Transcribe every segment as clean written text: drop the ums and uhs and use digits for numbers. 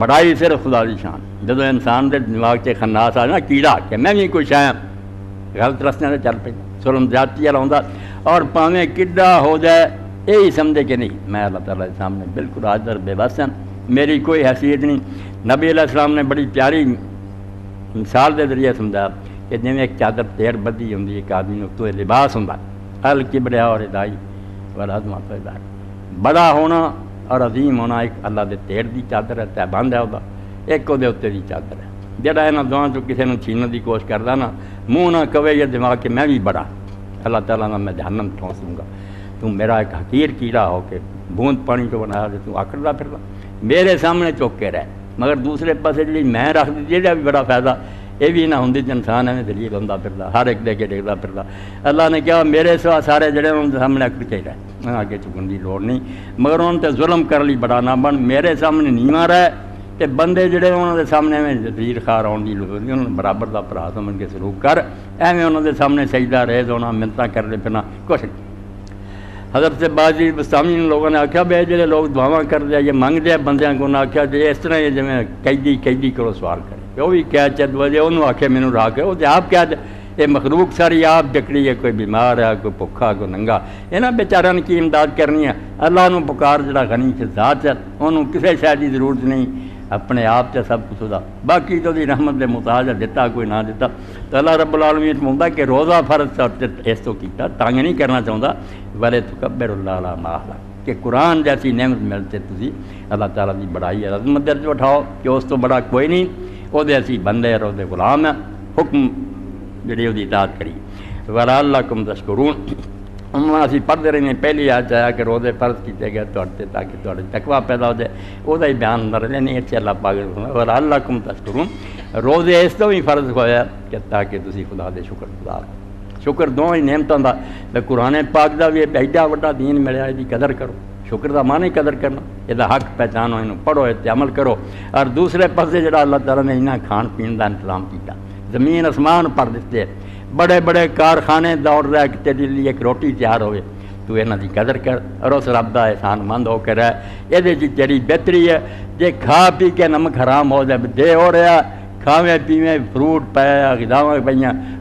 بڑائی صرف خدا دی شان. جدو انسان دے دماغ سے خناس آ نا کیڑا کہ میں بھی کچھ آیا غلط رستے سے چل پہ ظلم زیادتی والا ہوندا اور پاویں کڈا ہو جائے یہی سمجھے کہ نہیں میں اللہ تعالیٰ کے سامنے بالکل حاضر بے بس ہوں, میری کوئی حیثیت نہیں. نبی علیہ السلام نے بڑی پیاری مثال دے ذریعے سمجھایا کہ جی ایک چادر تیر بدھی ہوندی ایک آدمی تو لباس ہوندا الکبریا اور ادائی والعظمت ادائی. بڑا ہونا اور عظیم ہونا ایک اللہ دے تیر دی چادر ہے تے بند ہے وہ ایک وہ اتنے دی چادر ہے. جڑا یہاں دونوں چ کسی نے چھیننے کی کوشش کرتا نا منہ نہ کہے یا دماغ کہ میں بھی بڑا اللہ تعالیٰ نہ میں جہنم ٹھونس دوں گا, تو میرا ایک حقیر کیڑا ہو کے بوند پانی کو بنایا تو آکڑتا پھرتا میرے سامنے چوک کے رہے. مگر دوسرے پاسے جی میں رکھ دی یہ بھی بڑا فائدہ یہ بھی نہ ہوں انسان ایویں دلیل ہوتا پھرتا ہر ایک دے کے ڈگتا پھرتا. اللہ نے کہا میرے سوا سارے جڑے ان کے سامنے اکڑ کے رہے آگے چکن کی لوڑ نہیں, مگر ان تے ظلم کر لی بڑا نہ بن میرے سامنے نیواں رہے کہ بندے جڑے انہوں دے سامنے میں وزیر خار آن کی لوڑ نہیں, انہوں نے برابر دا بھرا سمجھ کے سلوک کر ایویں انہوں دے سامنے سجدہ ریز ہونا منتاں کرتے پھرنا کچھ نہیں. حضرت بازی بستامی لوگوں نے آخیا بے جڑے لوگ دعاواں کر دیا یہ منگ دیا بندیاں کو انہیں آخیا جی اس طرح یہ جی قیدی کرو سوال کرے وہ بھی کیا چد وجے انہوں آخے مینوں راہ کے وہ تو آپ کیا یہ مخلوق ساری آپ جکڑی ہے, کوئی بیمار ہے کوئی بھکھا کوئی ننگا یہاں بیچاروں نے کی امداد کرنی ہے. اللہ نو پکار جڑا غنی سے ذات ہے انہوں کسی شے دی ضرورت نہیں اپنے آپ سے سب کچھ ہوتا باقی تو دی رحمت دے محتاج ہے دیتا کوئی نہ دیتا. تو اللہ رب العالمین فرماتا کہ روزہ فرض اس تو کیتا تانگ نہیں کرنا چاہتا ولے تکبر اللہ علی ما خلق کہ قرآن جیسی نعمت ملتے تسی اللہ تعالیٰ دی بڑائی عظمت درج اٹھاؤ کہ اس تو بڑا کوئی نہیں وہ دے اسی بندے اور دے غلام ہیں حکم جڑی وہ اطاعت کری. ولعلکم تشکرون اسی پڑھتے رہے پہلی آج آیا کہ روزے فرض کیتے گئے تاکہ تھوڑے تقویٰ پیدا ہو جائے وہ بیان نہ رہے نہیں اچھے اللہ پاک ولعلکم تشکرون روزے اس تو بھی فرض ہویا کہ تاکہ تسی خدا دے شکر گزار شکر دونوں ہی نعمتوں کا قرآن پاک دا بھی ایڈا وڈا دین ملیا یہ قدر کرو. شکر دا معنی قدر کرنا یہ حق پہچانو یہ پڑھو یہ عمل کرو. اور دوسرے پاسے جڑا اللہ تعالیٰ نے انہیں کھان پین کا انتظام کیا زمین آسمان پر دیتے بڑے بڑے کارخانے دوڑ رہے کہ تیرے لیے ایک روٹی تیار ہوئے تو یہاں کی قدر کر اور اس رب کا احسان مند ہو کے رہ یہ تیری بہتری ہے. جی کھا پی کے نمک حرام ہو جائے دے ہو رہا کھاویں پیویں فروٹ پایا غذاواں پہ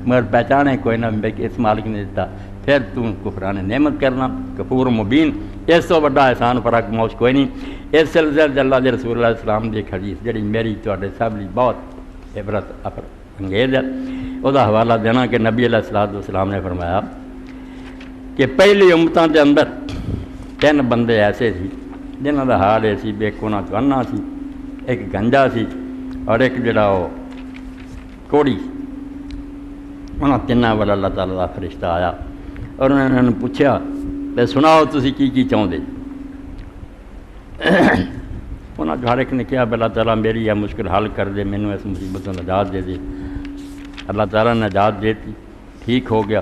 مگر پہچانے کوئی نہ اس مالک نے دیتا پھر تم کفران نعمت کرنا کفور مبین اس تو بڑا احسان فرق موج کوئی نہیں. اس سلسلے اللہ کے رسول اللہ علیہ السلام کی حدیث جڑی میری تے سب لی بہت عبرت انگیز ہے وہ حوالہ دینا کہ نبی علیہ الصلوۃ والسلام نے فرمایا کہ پہلی امتوں کے اندر 3 بندے ایسے سی جنہوں کا حال یہ سی ایک انہوں چ انا سی ایک گنجا سی اور ایک جڑا وہ کوڑی. انہوں تینوں والا اللہ تعالیٰ کا فرشتہ آیا اور انہوں نے پوچھا کہ سناؤ تسی کی چاہتے. انہوں نے ہر ایک نے کہا اللہ تعالیٰ میری یہ مشکل حل کر دے مینوں اس مصیبت کو نجات دے دے. اللہ تعالیٰ نے نجات دیتی ٹھیک ہو گیا.